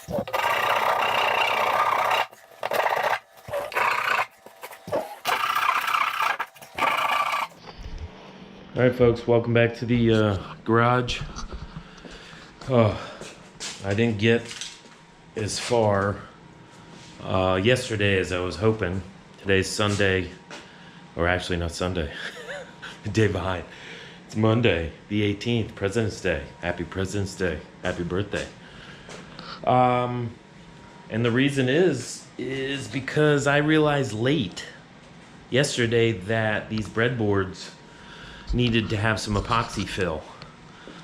All right, folks, welcome back to the garage. Oh, I didn't get as far yesterday as I was hoping. Today's Sunday, or actually not Sunday, the day behind. It's Monday, the 18th, President's Day. Happy President's Day. Happy birthday. And the reason is because I realized late yesterday that these breadboards needed to have some epoxy fill.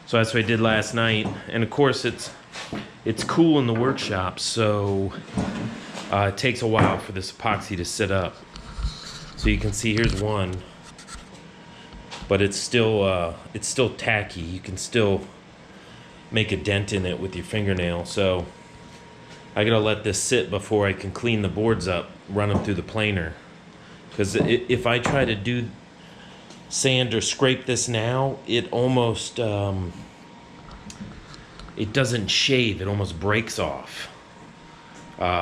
So that's what I did last night. And of course it's cool in the workshop, so it takes a while for this epoxy to sit up. So you can see here's one, but it's still tacky. You can still make a dent in it with your fingernail. So I gotta let this sit before I can clean the boards up, run them through the planer. Because if I try to do sand or scrape this now, it almost it doesn't shave. It almost breaks off,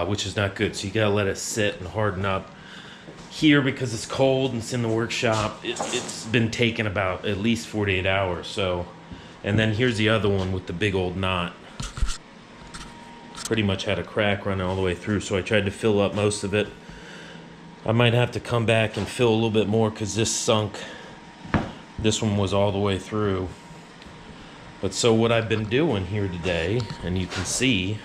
which is not good. So you gotta let it sit and harden up. Here, because it's cold and it's in the workshop, it's been taking about at least 48 hours. So, and then here's the other one with the big old knot. Pretty much had a crack running all the way through, so I tried to fill up most of it. I might have to come back and fill a little bit more because this sunk. This one was all the way through. But so what I've been doing here today, and you can see,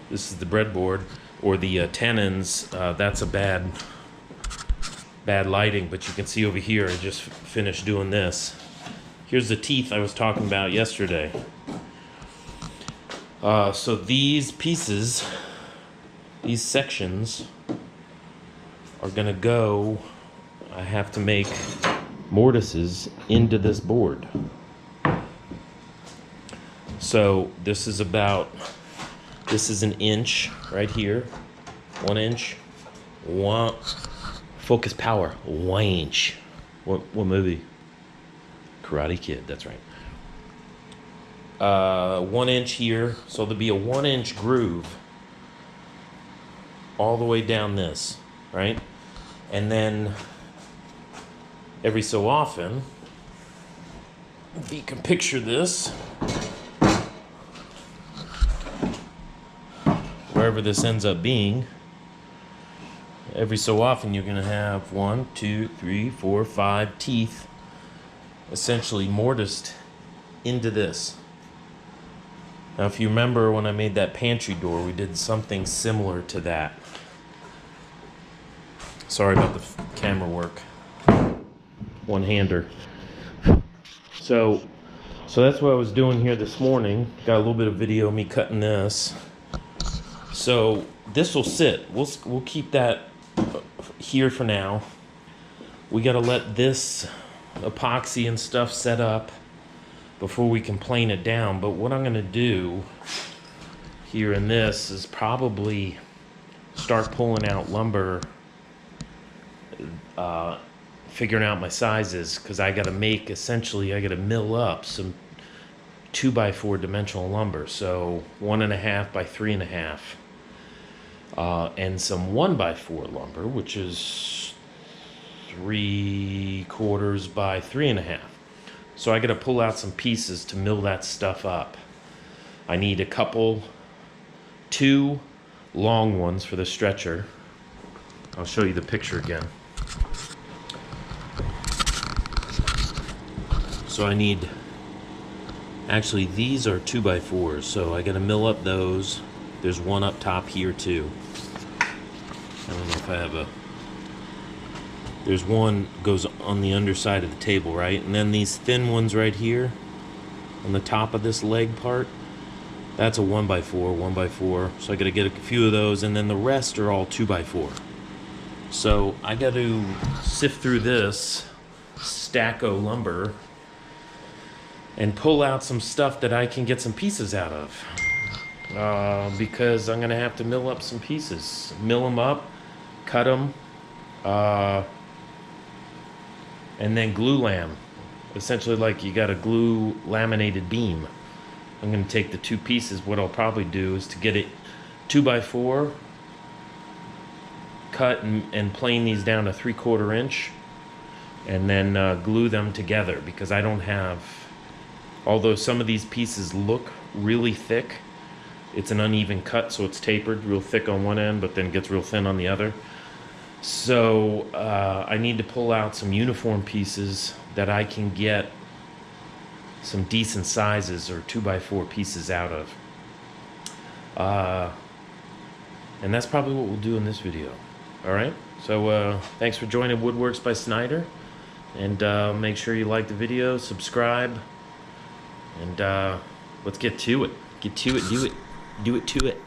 this is the breadboard, or the tenons. That's a bad lighting, but you can see over here, I just finished doing this. Here's the teeth I was talking about yesterday. So these pieces, these sections, are gonna go, I have to make mortises into this board. So this is an inch right here, 1 inch, focus power, 1 inch. What movie? Karate Kid, that's right. 1 inch here, so there'll be a 1 inch groove all the way down this, right? And then every so often, if you can picture this, wherever this ends up being, every so often you're going to have 1, 2, 3, 4, 5 teeth essentially mortised into this. Now, if you remember when I made that pantry door, we did something similar to that. Sorry about the camera work. One-hander. So that's what I was doing here this morning. Got a little bit of video of me cutting this. So this will sit. We'll keep that here for now. We got to let this epoxy and stuff set up before we can plane it down. But what I'm going to do here in this is probably start pulling out lumber, figuring out my sizes, because I got to mill up some 2x4 dimensional lumber. So 1.5 by 3.5. And some 1x4 lumber, which is 3/4 by 3.5. So I got to pull out some pieces to mill that stuff up. I need two long ones for the stretcher. I'll show you the picture again. So I need, actually these are 2x4s, so I got to mill up those. There's one up top here too. I don't know if I have there's one goes on the underside of the table, right? And then these thin ones right here on the top of this leg part, that's a 1x4. So I got to get a few of those, and then the rest are all 2x4. So I got to sift through this stack of lumber and pull out some stuff that I can get some pieces out of. Because I'm going to have to mill up some pieces. Mill them up, cut them, and then glue lam. Essentially like you got a glue laminated beam. I'm going to take the two pieces. What I'll probably do is to get it 2x4, cut and plane these down to 3/4 inch, and then glue them together, because I don't have, although some of these pieces look really thick, it's an uneven cut, so it's tapered real thick on one end but then gets real thin on the other. So I need to pull out some uniform pieces that I can get some decent sizes or 2x4 pieces out of. And that's probably what we'll do in this video. Alright, so thanks for joining Woodworks by Snyder, and make sure you like the video, subscribe, and let's get to it. Get to it, do it to it.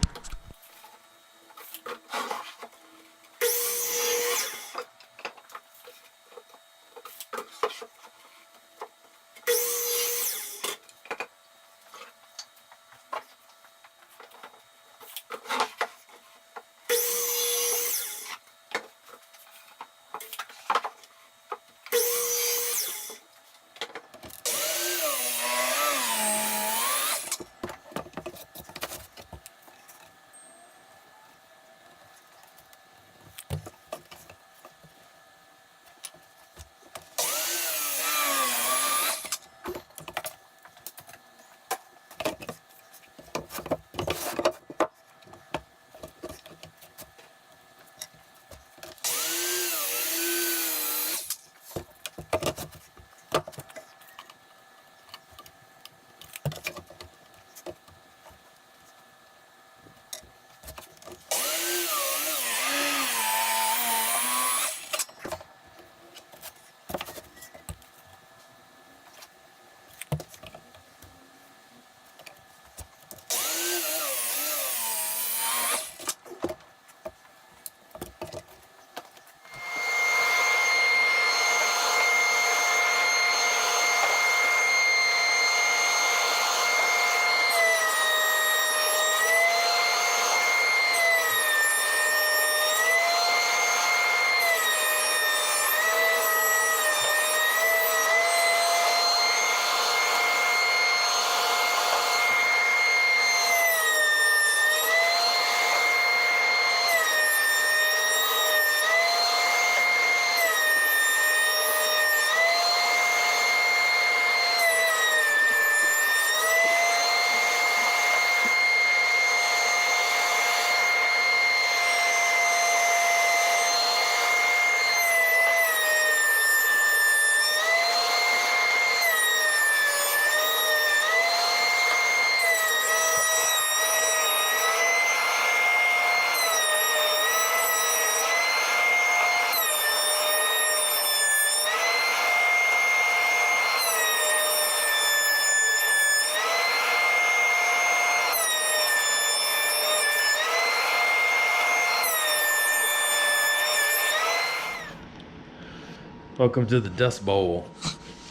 Welcome to the Dust Bowl.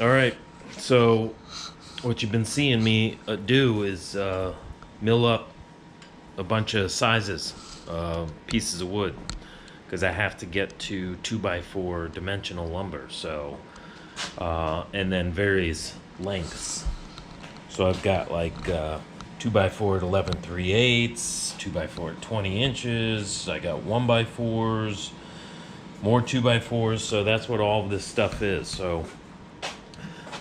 Alright, so what you've been seeing me do is mill up a bunch of sizes, pieces of wood, because I have to get to 2x4 dimensional lumber, so and then various lengths. So I've got like 2x4 at 11/3/8, 2x4 at 20 inches, I got 1x4s, more 2x4s, so that's what all of this stuff is. So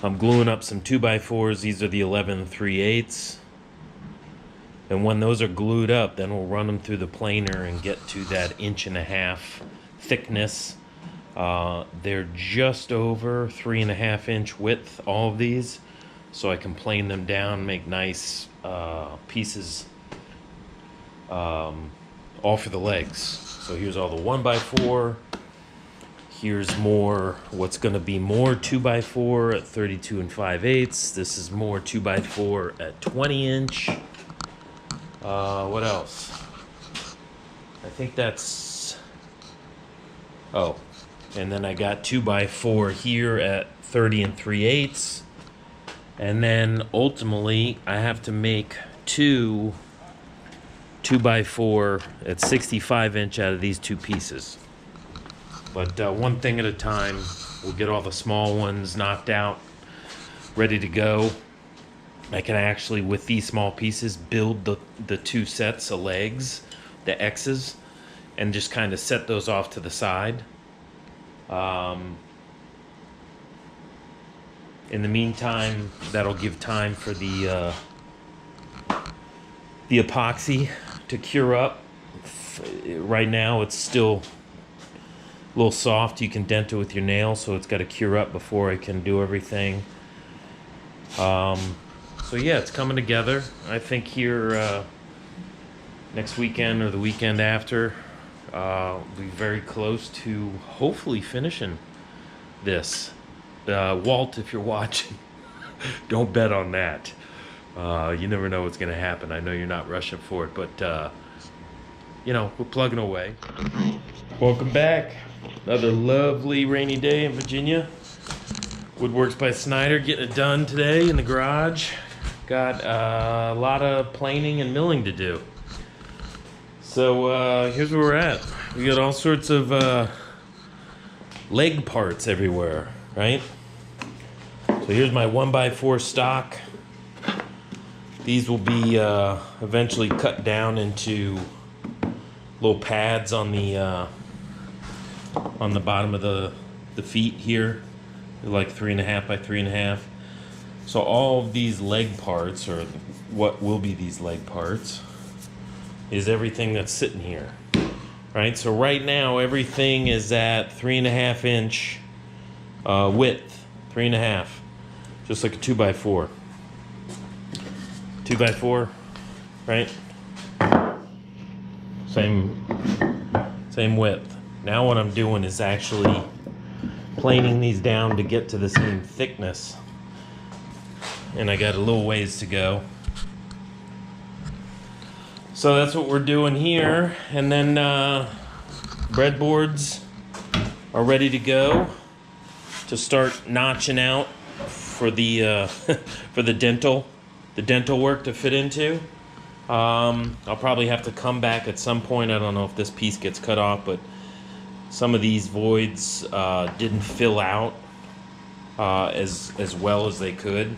I'm gluing up some 2x4s. These are the 11/3/8, and when those are glued up, then we'll run them through the planer and get to that 1.5 inch thickness. They're just over 3.5 inch width, all of these, so I can plane them down, make nice pieces all for the legs. So here's all the 1x4. Here's more, what's going to be more 2x4 at 32 5/8. This is more 2x4 at 20 inch. What else? I think that's, oh, and then I got 2x4 here at 30 3/8. And then ultimately I have to make two 2x4 at 65 inch out of these two pieces. But one thing at a time. We'll get all the small ones knocked out, ready to go. I can actually, with these small pieces, build the two sets of legs, the X's, and just kind of set those off to the side. In the meantime, that'll give time for the epoxy to cure up. Right now it's still a little soft. You can dent it with your nail, so it's got to cure up before I can do everything. So yeah, it's coming together. I think here next weekend or the weekend after, we'll be very close to hopefully finishing this. Walt, if you're watching, don't bet on that. You never know what's going to happen. I know you're not rushing for it, but you know, we're plugging away. Welcome back. Another lovely rainy day in Virginia. Woodworks by Snyder getting it done today in the garage. Got a lot of planing and milling to do. So here's where we're at. We got all sorts of leg parts everywhere, right? So here's my 1x4 stock. These will be eventually cut down into little pads on the bottom of the feet here. They're like 3.5 by 3.5. So all of these leg parts, or what will be these leg parts, is everything that's sitting here, right? So right now everything is at 3.5 inch width, 3.5, just like a 2x4. 2x4, right? Same width. Now what I'm doing is actually planing these down to get to the same thickness. And I got a little ways to go. So that's what we're doing here. And then breadboards are ready to go to start notching out for the for the dental work to fit into. I'll probably have to come back at some point. I don't know if this piece gets cut off, but some of these voids didn't fill out as well as they could. You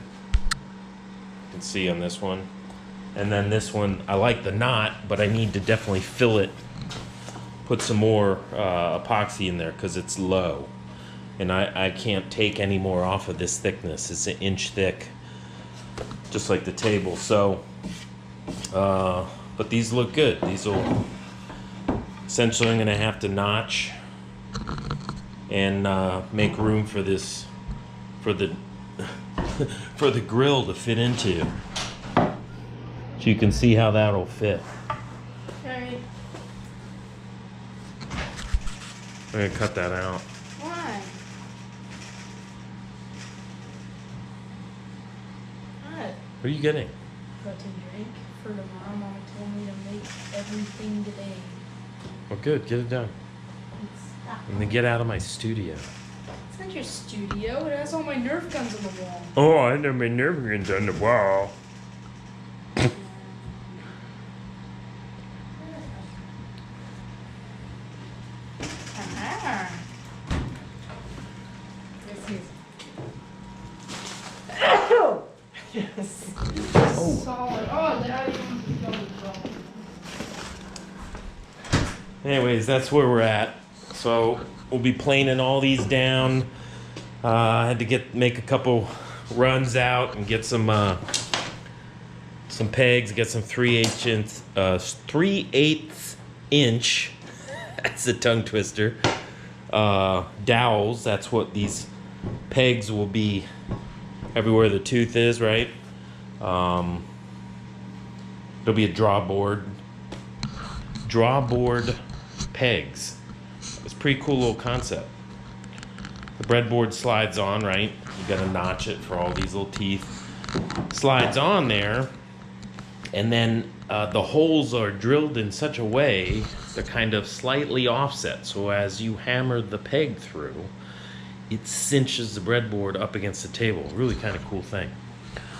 can see on this one. And then this one, I like the knot, but I need to definitely fill it, put some more epoxy in there because it's low. And I can't take any more off of this thickness. It's 1 inch thick, just like the table. So, but these look good. These will, essentially I'm gonna have to notch and make room for this, for the for the grill to fit into. So you can see how that'll fit. Alright. I'm gonna cut that out. Why? What? What are you getting? Got to drink for tomorrow. Mama told me to make everything today. Well, good. Get it done. Stop. And then get out of my studio. It's not your studio. It has all my Nerf guns on the wall. Oh, I know my Nerf guns on the wall. Yes. Oh. Solid. Oh, Daddy. Anyways, that's where we're at. So we'll be planing all these down. I had to make a couple runs out and get some pegs. Get some 3/8 inch. That's a tongue twister. Dowels. That's what these pegs will be. Everywhere the tooth is, right? There'll be a drawboard pegs. It's a pretty cool little concept. The breadboard slides on, right? You gotta notch it for all these little teeth. Slides on there, and then the holes are drilled in such a way they're kind of slightly offset. So as you hammer the peg through, it cinches the breadboard up against the table. Really kind of cool thing.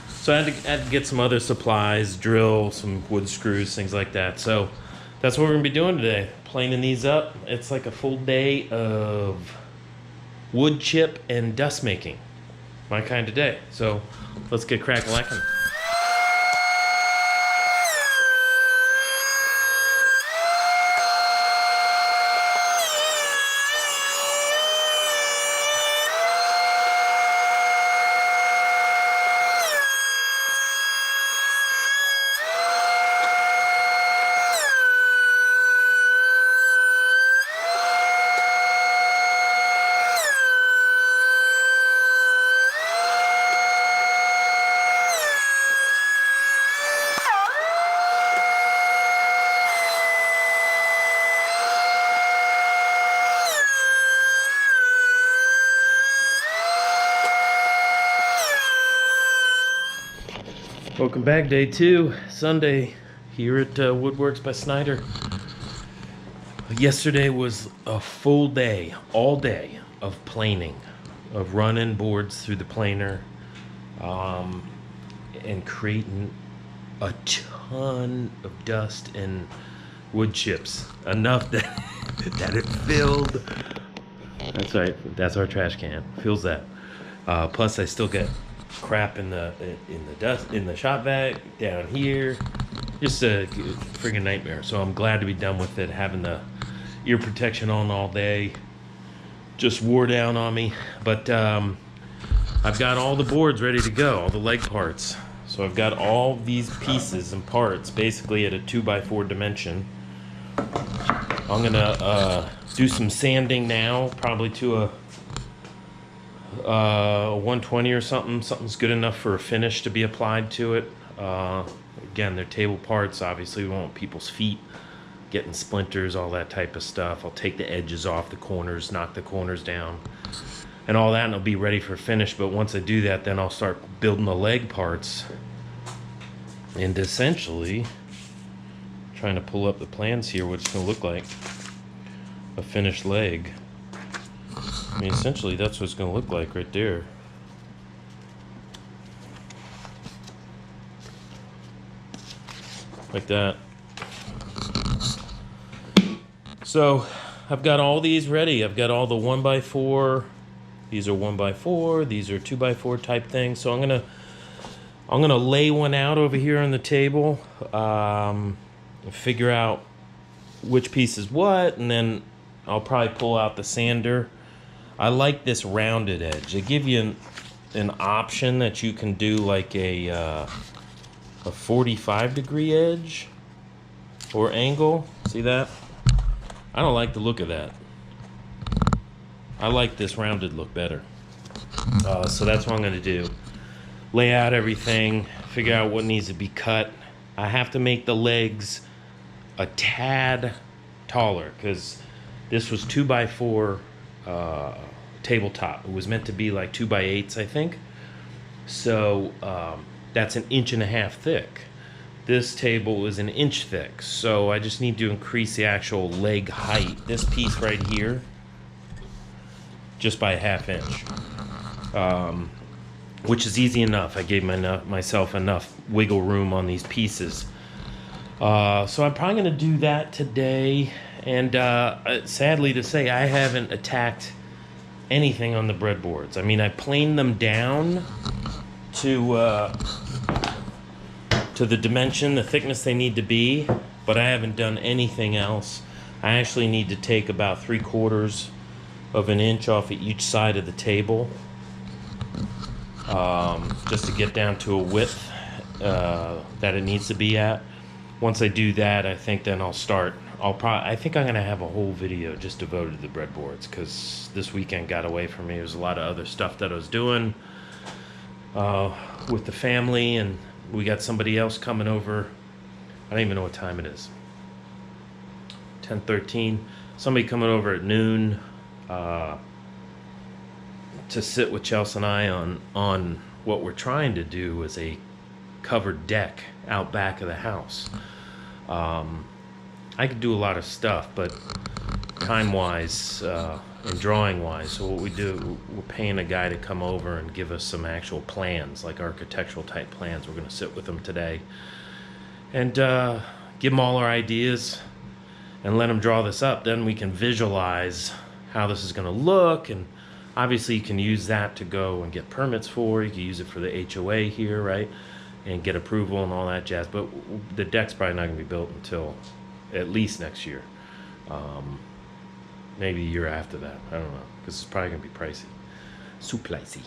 So I had to get some other supplies, drill, some wood screws, things like that. So that's what we're gonna be doing today. Planing these up. It's like a full day of wood chip and dust making. My kind of day. So let's get crack-a-lackin'. Welcome back, day 2, Sunday, here at Woodworks by Snyder. Yesterday was a full day, all day, of planing, of running boards through the planer, and creating a ton of dust and wood chips. Enough that, that it filled. That's right, that's our trash can, fills that. Plus I still get crap in the dust in the shop vac down here. Just a friggin' nightmare. So I'm glad to be done with it. Having the ear protection on all day just wore down on me. But I've got all the boards ready to go, all the leg parts. So I've got all these pieces and parts basically at a 2x4 dimension. I'm gonna do some sanding now, probably to a 120 or something. Something's good enough for a finish to be applied to it. Again, they're table parts. Obviously, we don't want people's feet getting splinters, all that type of stuff. I'll take the edges off the corners, knock the corners down, and all that, and it'll be ready for finish. But once I do that, then I'll start building the leg parts. And essentially, trying to pull up the plans here, what it's going to look like. A finished leg. I mean, essentially, that's what it's going to look like right there. Like that. So, I've got all these ready. I've got all the 1x4. These are 1x4. These are 2x4 type things. So I'm gonna lay one out over here on the table. Figure out which piece is what, and then I'll probably pull out the sander. I like this rounded edge. They give you an option that you can do like a 45-degree edge or angle. See that? I don't like the look of that. I like this rounded look better. So that's what I'm going to do. Lay out everything, figure out what needs to be cut. I have to make the legs a tad taller because this was 2x4 tabletop. It was meant to be like 2x8s, I think. So that's 1.5 inches thick. This table is 1 inch thick, so I just need to increase the actual leg height. This piece right here, just by 1/2 inch, which is easy enough. I gave myself enough wiggle room on these pieces. So I'm probably going to do that today. And sadly to say, I haven't attacked anything on the breadboards. I mean, I planed them down to the dimension, the thickness they need to be, but I haven't done anything else. I actually need to take about 3/4 of an inch off of each side of the table, just to get down to a width that it needs to be at. Once I do that, I think then I'll start. I think I'm gonna have a whole video just devoted to the breadboards because this weekend got away from me. There was a lot of other stuff that I was doing with the family, and we got somebody else coming over. I don't even know what time it is. 10:13. Somebody coming over at noon to sit with Chelsea and I on what we're trying to do is a covered deck out back of the house. I could do a lot of stuff, but time-wise and drawing-wise, so what we do, we're paying a guy to come over and give us some actual plans, like architectural type plans. We're going to sit with him today and give him all our ideas and let him draw this up. Then we can visualize how this is going to look, and obviously you can use that to go and get permits for. You can use it for the HOA here, right, and get approval and all that jazz. But the deck's probably not going to be built until at least next year, maybe a year after that. I don't know, because it's probably going to be pricey. So pricey.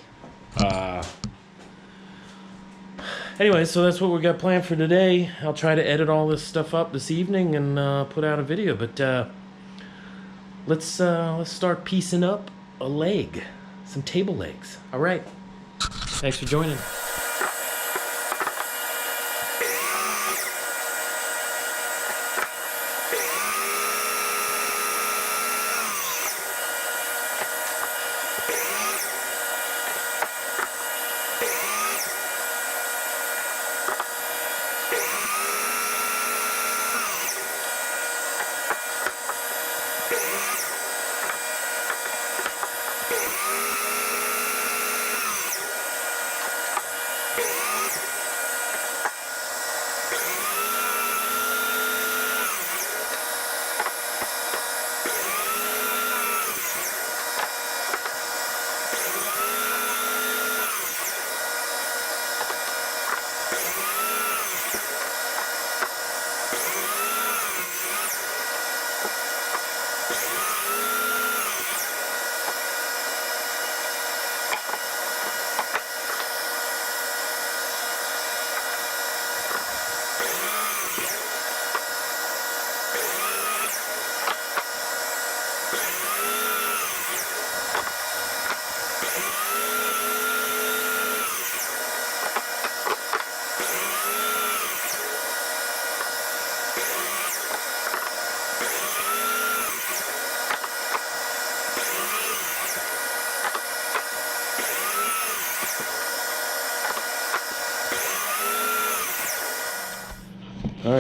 Anyway, so that's what we got planned for today. I'll try to edit all this stuff up this evening and put out a video. But let's start piecing up a leg, some table legs. All right. Thanks for joining.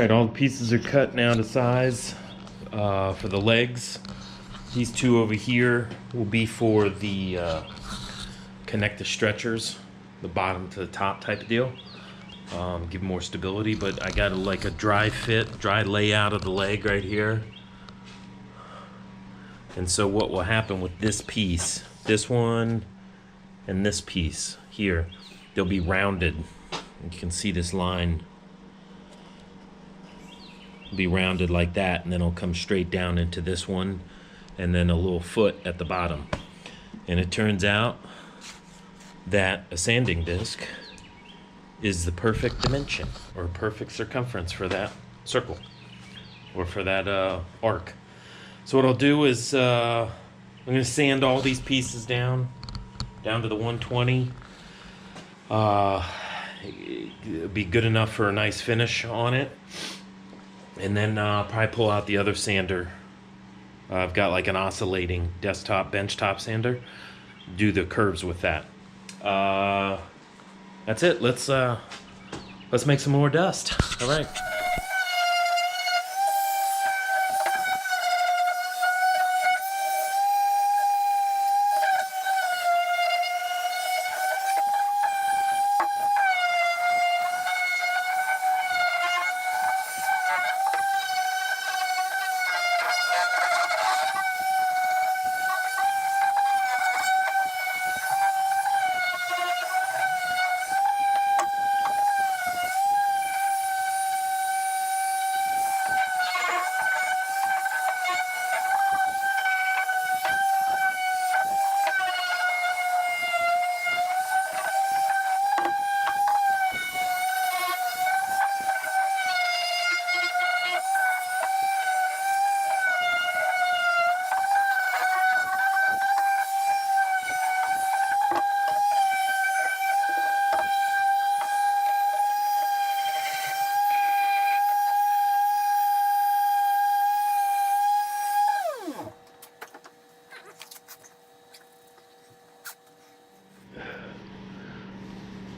right, all the pieces are cut now to size for the legs. These two over here will be for the connect the stretchers, the bottom to the top type of deal. Give more stability, but I got like a dry fit, dry layout of the leg right here. And so what will happen with this piece, this one and this piece here, they'll be rounded. You can see this line be rounded like that, and then it'll come straight down into this one, and then a little foot at the bottom. And it turns out that a sanding disc is the perfect dimension or perfect circumference for that circle or for that arc. So what I'll do is I'm going to sand all these pieces down to the 120. It'll be good enough for a nice finish on it. And then probably pull out the other sander. I've got like an oscillating desktop benchtop sander. Do the curves with that. That's it. Let's make some more dust. All right.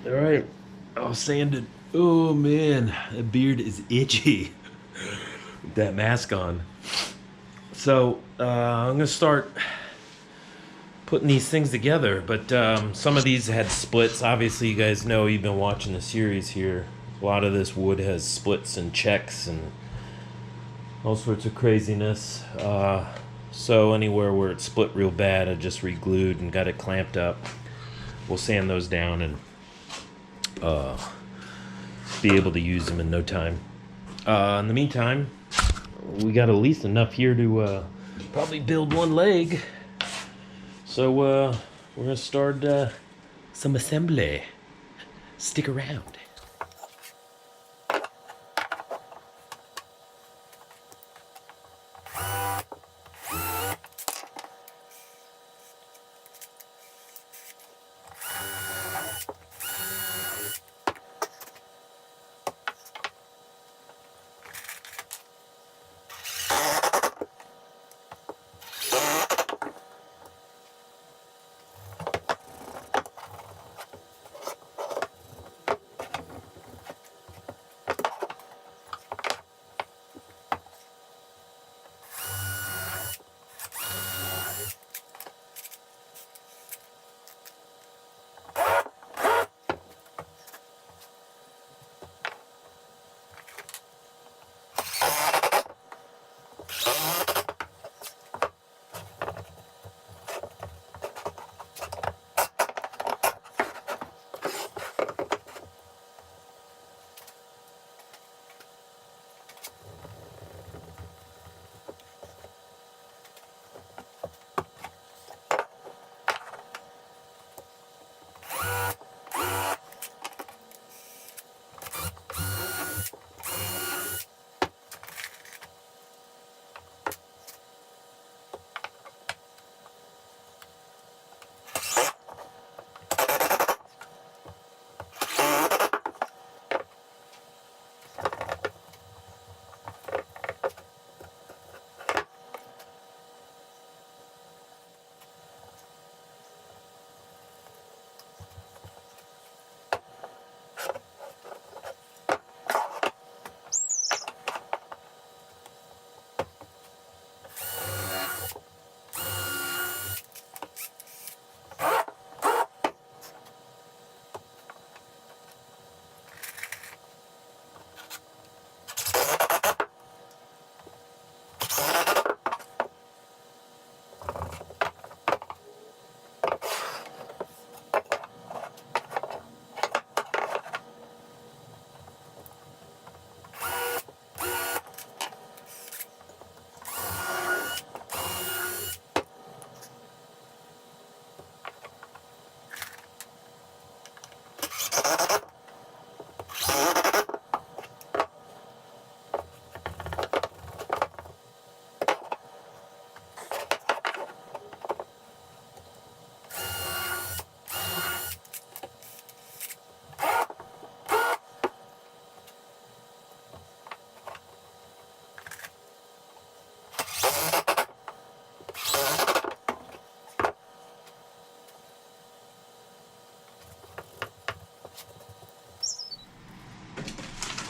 All right, all sanded. Oh man, that beard is itchy with that mask on. So I'm gonna start putting these things together, but some of these had splits. Obviously, you guys know, you've been watching the series here. A lot of this wood has splits and checks and all sorts of craziness. So anywhere where it's split real bad, I just re-glued and got it clamped up. We'll sand those down and be able to use them in no time. In the meantime, we got at least enough here to probably build one leg. So we're gonna start some assembly. Stick around.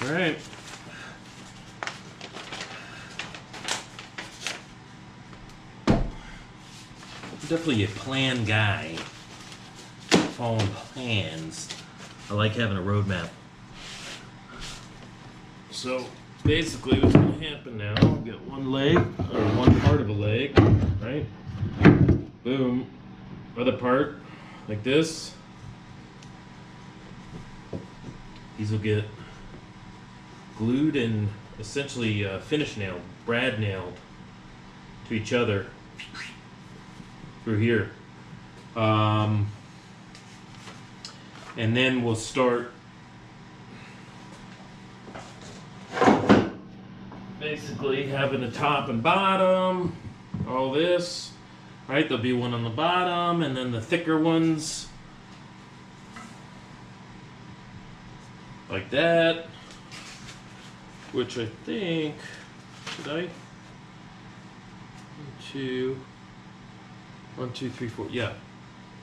All right. Definitely a plan guy. Following plans. I like having a roadmap. So basically what's going to happen now, I'll get one leg, or one part of a leg, right? Boom. Other part, like this. These will get glued and essentially finish nailed, brad nailed to each other through here. And then we'll start basically having the top and bottom, all this, right? There'll be one on the bottom and then the thicker ones like that, which I think, should I? 1, 2, 3, 4, yeah.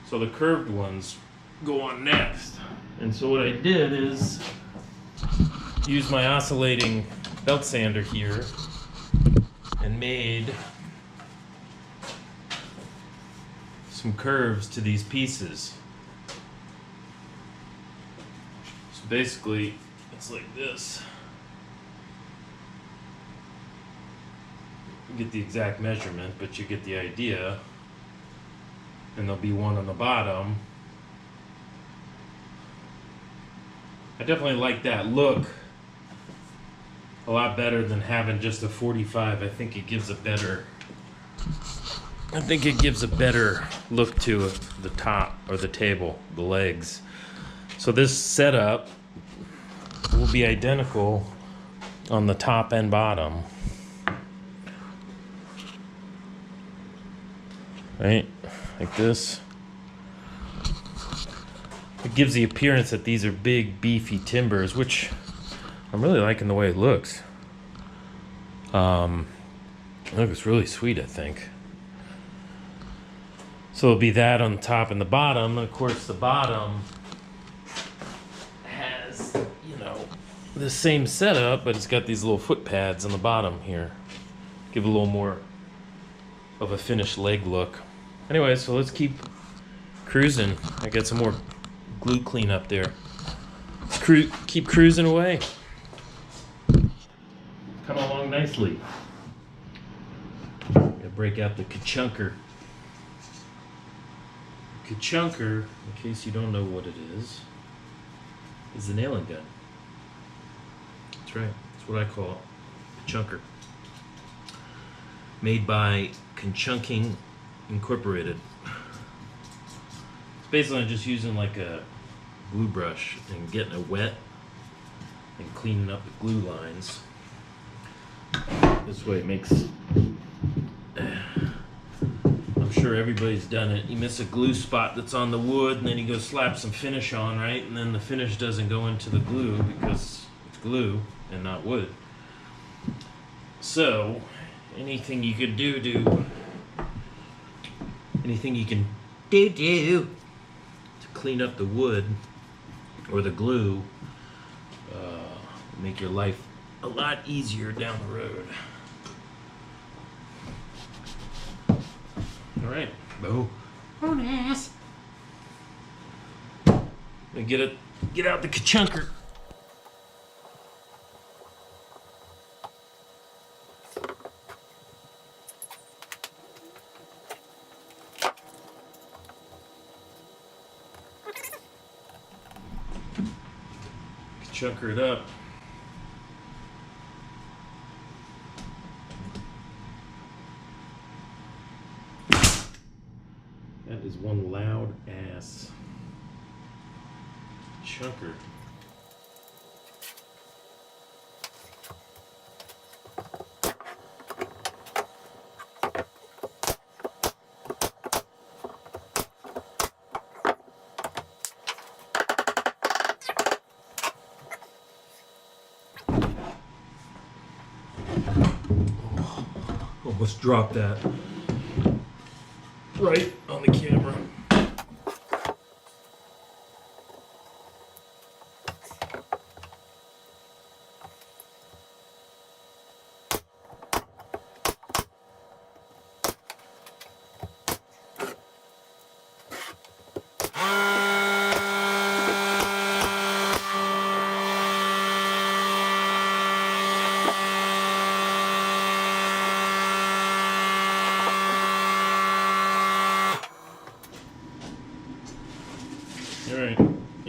So the curved ones go on next. And so what I did is use my oscillating belt sander here and made some curves to these pieces. So basically it's like this. You get the exact measurement, but you get the idea. And there'll be one on the bottom. I definitely like that look a lot better than having just a 45. I think it gives a better look to the top or the table, the legs. So this setup will be identical on the top and bottom. Right? Like this. It gives the appearance that these are big, beefy timbers, which I'm really liking the way it looks. It looks really sweet, I think. So it'll be that on the top and the bottom. And of course, the bottom has, you know, the same setup, but it's got these little foot pads on the bottom here. Give a little more of a finished leg look. Anyway, so let's keep cruising. I got some more glue clean up there. Let's keep cruising away. Coming along nicely. Gotta break out the ka-chunker. Ka-chunker, in case you don't know what it is the nailing gun. That's right. That's what I call it. Ka-chunker. Made by Chunking Incorporated. It's basically just using like a glue brush and getting it wet and cleaning up the glue lines. This way it makes, I'm sure everybody's done it. You miss a glue spot that's on the wood and then you go slap some finish on, right? And then the finish doesn't go into the glue because it's glue and not wood. So anything you can do to clean up the wood or the glue make your life a lot easier down the road. All right, bonus. Get out the ka-chunker. Chunker it up. That is one loud ass chunker. Almost dropped that right on the camera.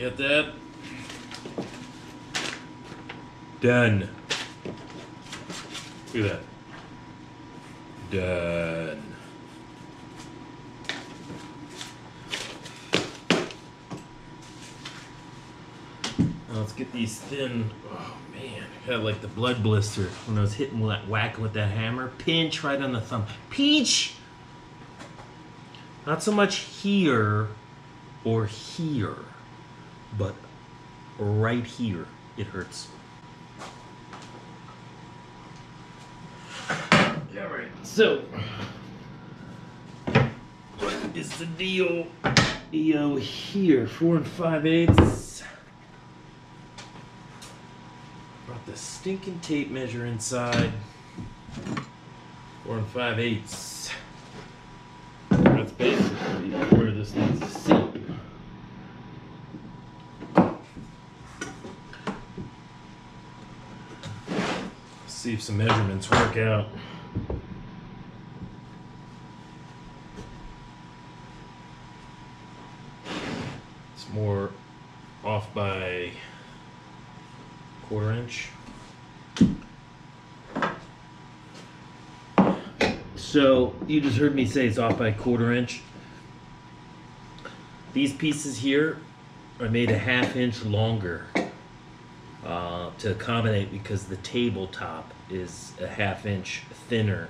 Get that? Done. Look at that. Done. Now let's get these thin. Oh man, I had like the blood blister when I was whacking with that hammer. Pinch right on the thumb. Pinch! Not so much here or here, but right here it hurts. Yeah, right. So, what is the deal? EO here, 4 5/8. Brought the stinking tape measure inside. 4 5/8. That's basically where this needs to sit. See if some measurements work out. It's more off by 1/4 inch. So you just heard me say it's off by 1/4 inch. These pieces here are made a 1/2 inch longer to accommodate because the tabletop is a 1/2 inch thinner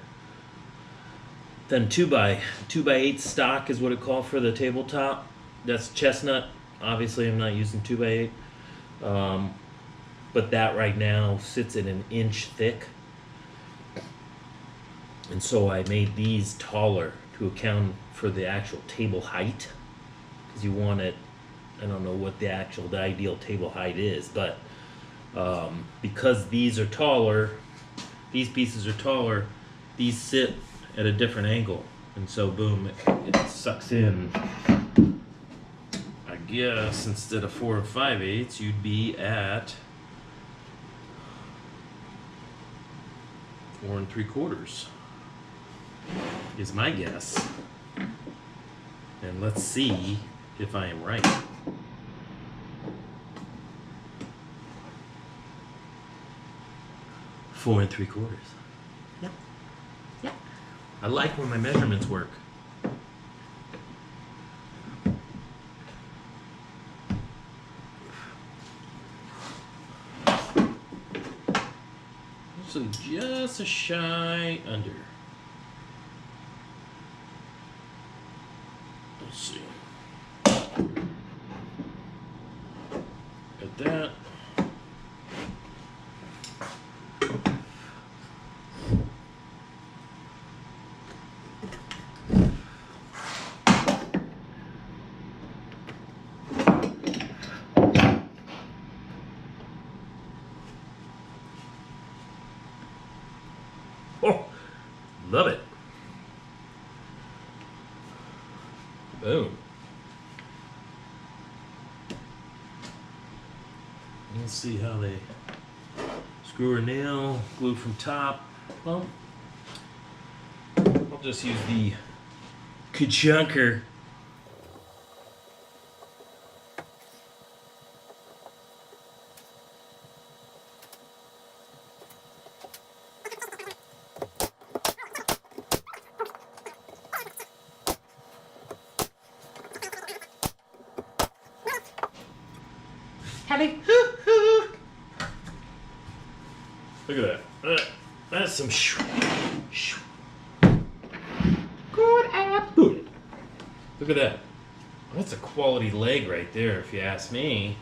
than 2x8 stock is what it called for the tabletop. That's chestnut. Obviously, I'm not using 2x8, but that right now sits at 1 inch thick. And so I made these taller to account for the actual table height. Because you want it, I don't know what the ideal table height is, but because these are taller, these pieces are taller, these sit at a different angle. And so boom, it sucks in. I guess instead of 4 5/8, you'd be at 4 3/4. Is my guess. And let's see if I am right. Four and 3/4. Yeah. Yeah. I like when my measurements work. So just a shy under. Let's see. Got that. Oh, love it. Boom. Let's see how they screw or nail, glue from top. Well, I'll just use the ka-chunker. Howdy. Look at that. That's some good output. Look at that. That's a quality leg right there, if you ask me.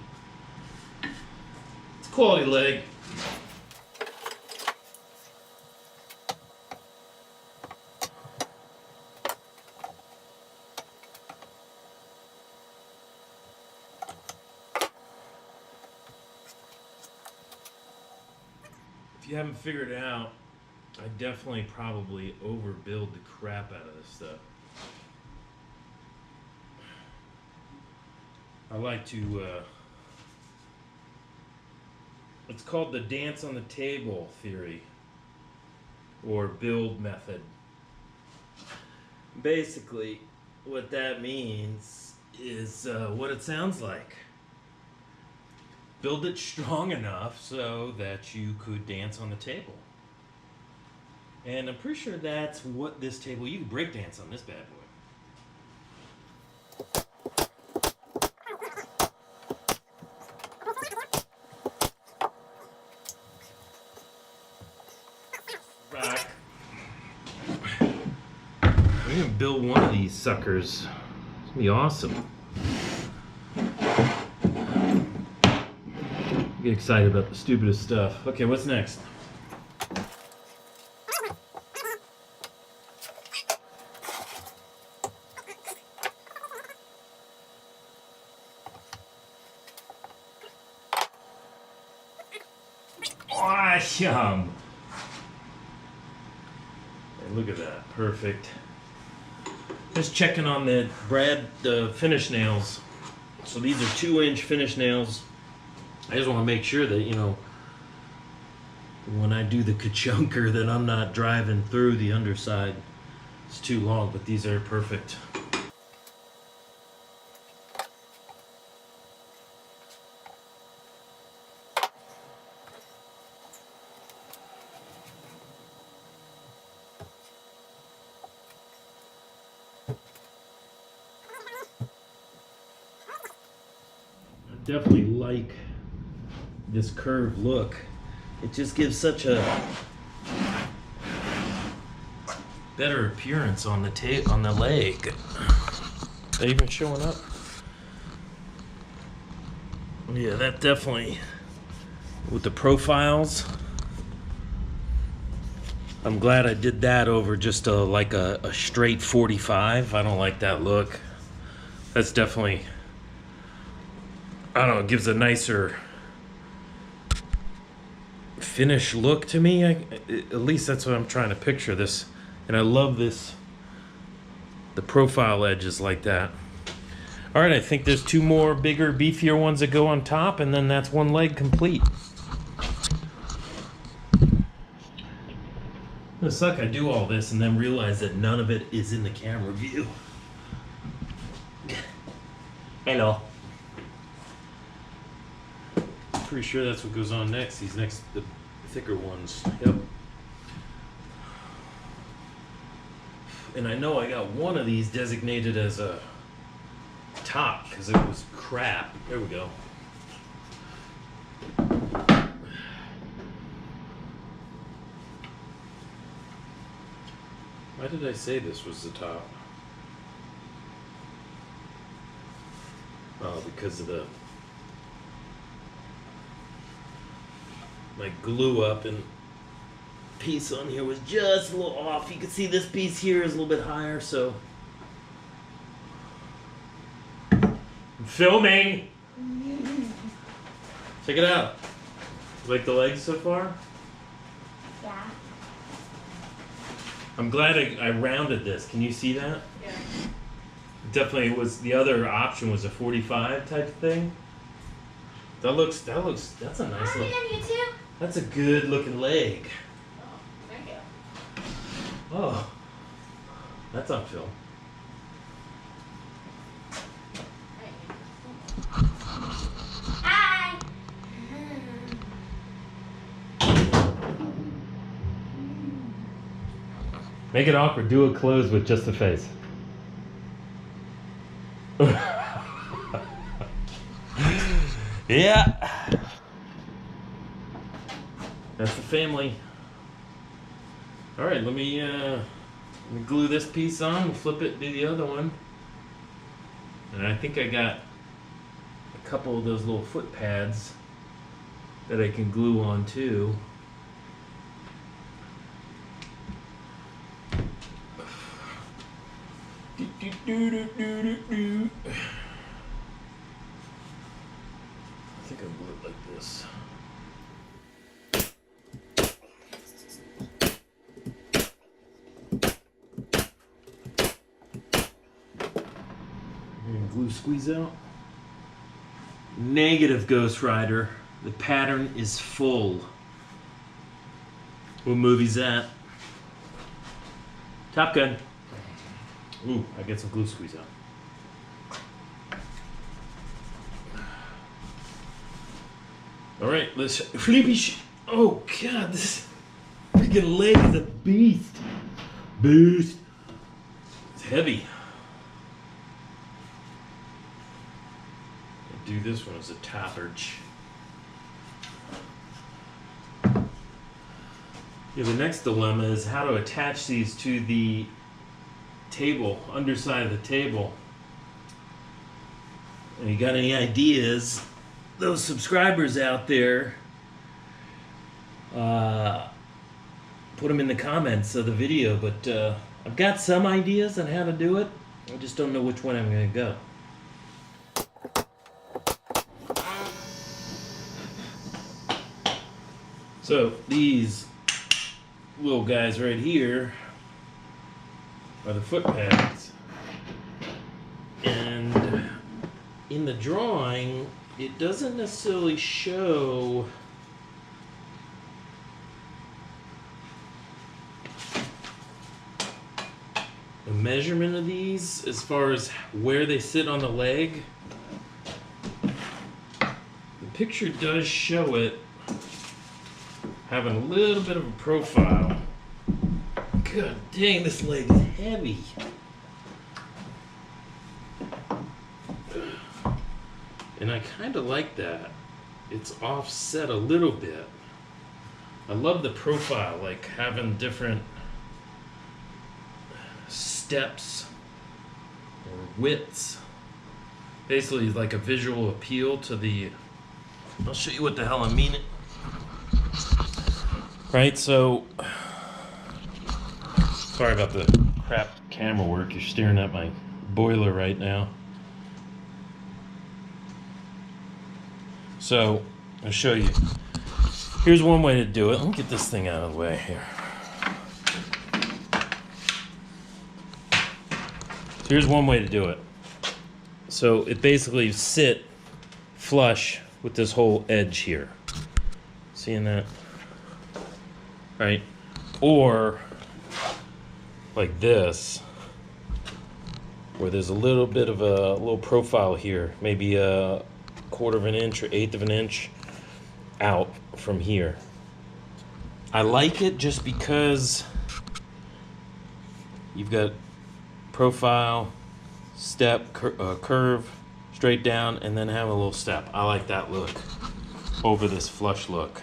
It's a quality leg. If you haven't figured it out, I definitely probably overbuild the crap out of this stuff. I like to, it's called the dance on the table theory, or build method. Basically, what that means is what it sounds like. build it strong enough so that you could dance on the table. And I'm pretty sure that's what this table, you can break dance on this bad boy. Rock. We're gonna build one of these suckers. It's gonna be awesome. Get excited about the stupidest stuff. Okay, what's next? Awesome! Hey, look at that, perfect. Just checking on the finish nails. So these are 2-inch finish nails. I just want to make sure that, you know, when I do the ka-chunker that I'm not driving through the underside. It's too long, but these are perfect. I definitely like this curved look. It just gives such a better appearance on the leg. Is that even showing up? Yeah, that definitely, with the profiles. I'm glad I did that over just like a straight 45. I don't like that look. That's definitely, I don't know, it gives a nicer finish look to me. At least that's what I'm trying to picture this. And I love this, the profile edges like that. All right, I think there's 2 more bigger, beefier ones that go on top, and then that's one leg complete. It sucks I do all this and then realize that none of it is in the camera view. Hello. Pretty sure that's what goes on next. These next, the thicker ones. Yep. And I know I got one of these designated as a top because it was crap. There we go. Why did I say this was the top? Oh, because of the my glue up and piece on here was just a little off. You can see this piece here is a little bit higher, so I'm filming. Check it out. Like the legs so far? Yeah. I'm glad I rounded this. Can you see that? Yeah. Definitely it was, the other option was a 45 type of thing. That's a nice look. On YouTube? That's a good looking leg. Oh, thank you. Oh, that's on film. Hi. Make it awkward. Do a close with just the face. Yeah. That's the family. All right, let me glue this piece on, flip it, do the other one. And I think I got a couple of those little foot pads that I can glue on too. I think I'll glue it like this. And glue squeeze out. Negative, Ghost Rider. The pattern is full. What movie's that? Top Gun. Ooh, I get some glue squeeze out. All right, let's flippy. Oh God, this freaking leg is a beast. Beast. It's heavy. I'll do this one as a topperage. Yeah, the next dilemma is how to attach these to the table, underside of the table. And you got any ideas? Those subscribers out there, put them in the comments of the video. But I've got some ideas on how to do it. I just don't know which one I'm going to go. So these little guys right here are the foot pads, and in the drawing it doesn't necessarily show the measurement of these as far as where they sit on the leg. The picture does show it having a little bit of a profile. God dang, this leg is heavy. And I kind of like that. It's offset a little bit. I love the profile, like having different steps or widths. Basically like a visual appeal to the... I'll show you what the hell I mean. Right, so... Sorry about the crap camera work. You're staring at my boiler right now. So, I'll show you. Here's one way to do it. Let me get this thing out of the way here. So here's one way to do it. So it basically sit flush with this whole edge here. Seeing that? Right? Or like this, where there's a little bit of a little profile here, maybe a 1/4 of an inch or 1/8 of an inch out from here. I like it just because you've got profile, step, curve, straight down, and then have a little step. I like that look over this flush look.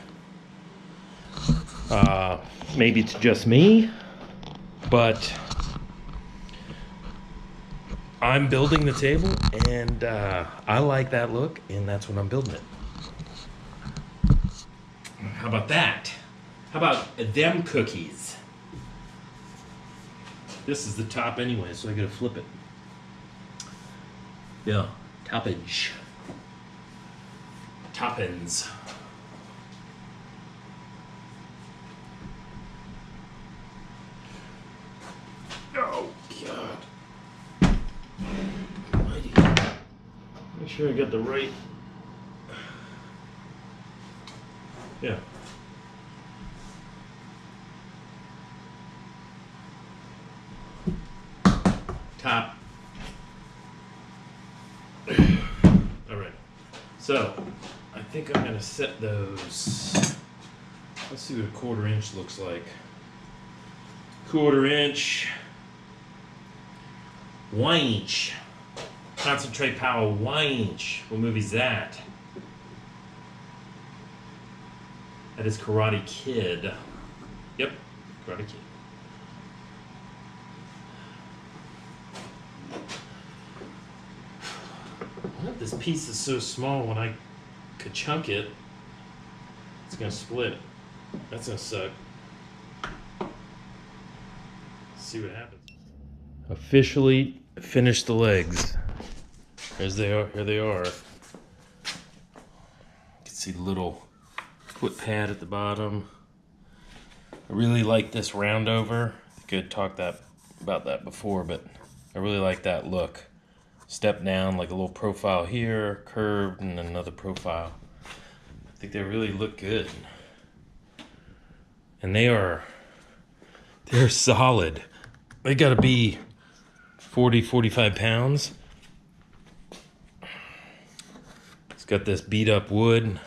Maybe it's just me, but I'm building the table, and I like that look, and that's what I'm building it. How about that? How about them cookies? This is the top anyway, so I gotta flip it. Yeah, toppage. Toppins. Oh, God. Almighty. Make sure I got the right... Yeah. Top. All right. So, I think I'm gonna set those. Let's see what a 1/4 inch looks like. 1/4 inch. 1 inch. Concentrate power 1 inch. What movie's that? That is Karate Kid. Yep, Karate Kid. What if this piece is so small when I could chunk it, it's gonna split. That's gonna suck. Let's see what happens. Officially finished the legs. Here they are. You can see the little foot pad at the bottom. I really like this round over. I could talk about that before, but I really like that look. Step down, like a little profile here, curved, and another profile. I think they really look good. And they're solid. They gotta be 40, 45 pounds. It's got this beat up wood.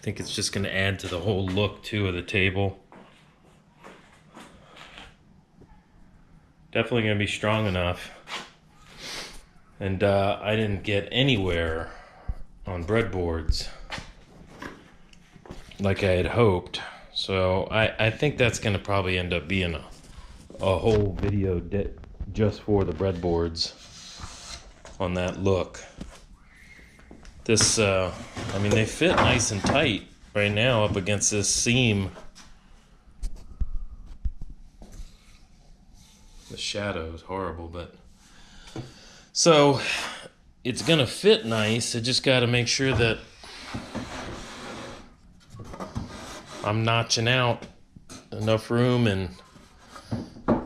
I think it's just going to add to the whole look too of the table. Definitely going to be strong enough. And I didn't get anywhere on breadboards like I had hoped. So I think that's going to probably end up being a whole video just for the breadboards on that look. This, I mean, they fit nice and tight right now up against this seam. The shadow is horrible, but so it's gonna fit nice. I just got to make sure that I'm notching out enough room, and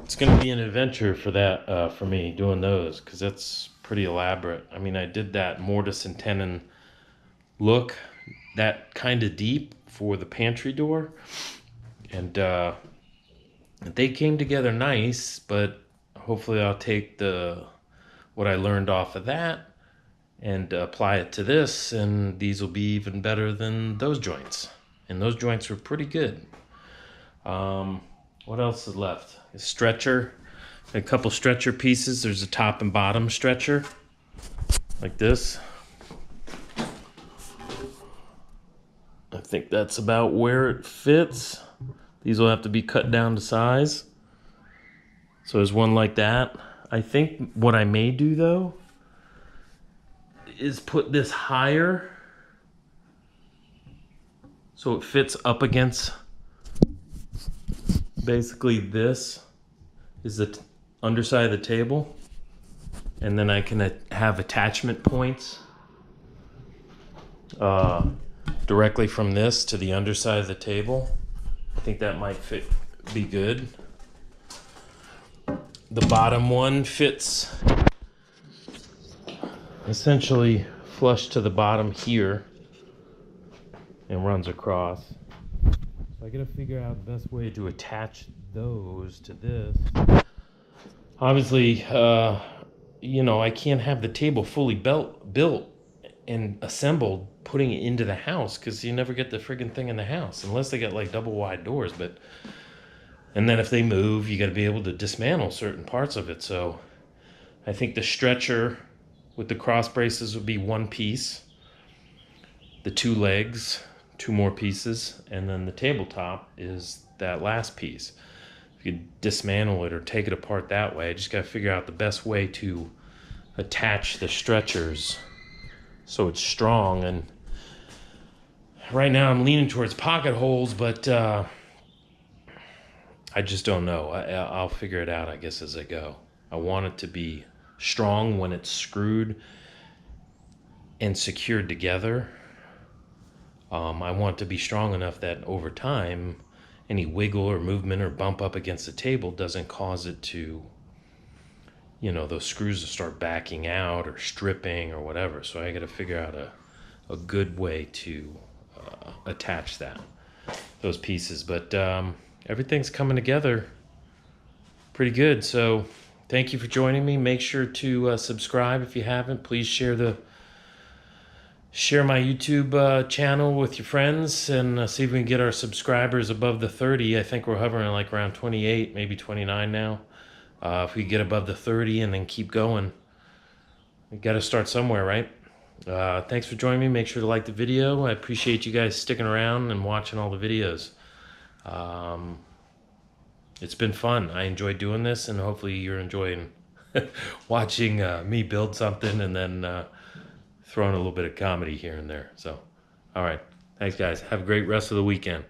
it's gonna be an adventure for that for me doing those, because that's pretty elaborate. I mean, I did that mortise and tenon look that kind of deep for the pantry door, and they came together nice, but hopefully I'll take what I learned off of that and apply it to this, and these will be even better than those joints. And those joints were pretty good. What else is left? A stretcher, a couple stretcher pieces. There's a top and bottom stretcher like this. I think that's about where it fits. These will have to be cut down to size. So there's one like that. I think what I may do though is put this higher so it fits up against, basically this is the underside of the table, and then I can have attachment points directly from this to the underside of the table. I think that might be good. The bottom one fits essentially flush to the bottom here and runs across. So I gotta figure out the best way to attach those to this. Obviously, you know, I can't have the table fully built and assembled putting it into the house, because you never get the friggin' thing in the house unless they got like double wide doors. But and then if they move, you got to be able to dismantle certain parts of it. So I think the stretcher with the cross braces would be one piece, the two legs, two more pieces, and then the tabletop is that last piece. If you dismantle it or take it apart that way, I just got to figure out the best way to attach the stretchers so it's strong. And right now I'm leaning towards pocket holes, but I just don't know. I'll figure it out, I guess, as I go. I want it to be strong when it's screwed and secured together. I want it to be strong enough that over time, any wiggle or movement or bump up against the table doesn't cause it to, you know, those screws to start backing out or stripping or whatever. So I got to figure out a good way to attach those pieces. But everything's coming together pretty good. So thank you for joining me. Make sure to subscribe if you haven't. Please share my YouTube channel with your friends, and see if we can get our subscribers above the 30. I think we're hovering like around 28, maybe 29 now. If we get above the 30 and then keep going, we got to start somewhere, right? Thanks for joining me. Make sure to like the video. I appreciate you guys sticking around and watching all the videos. It's been fun. I enjoy doing this, and hopefully you're enjoying watching me build something and then throwing a little bit of comedy here and there. So, all right. Thanks, guys. Have a great rest of the weekend.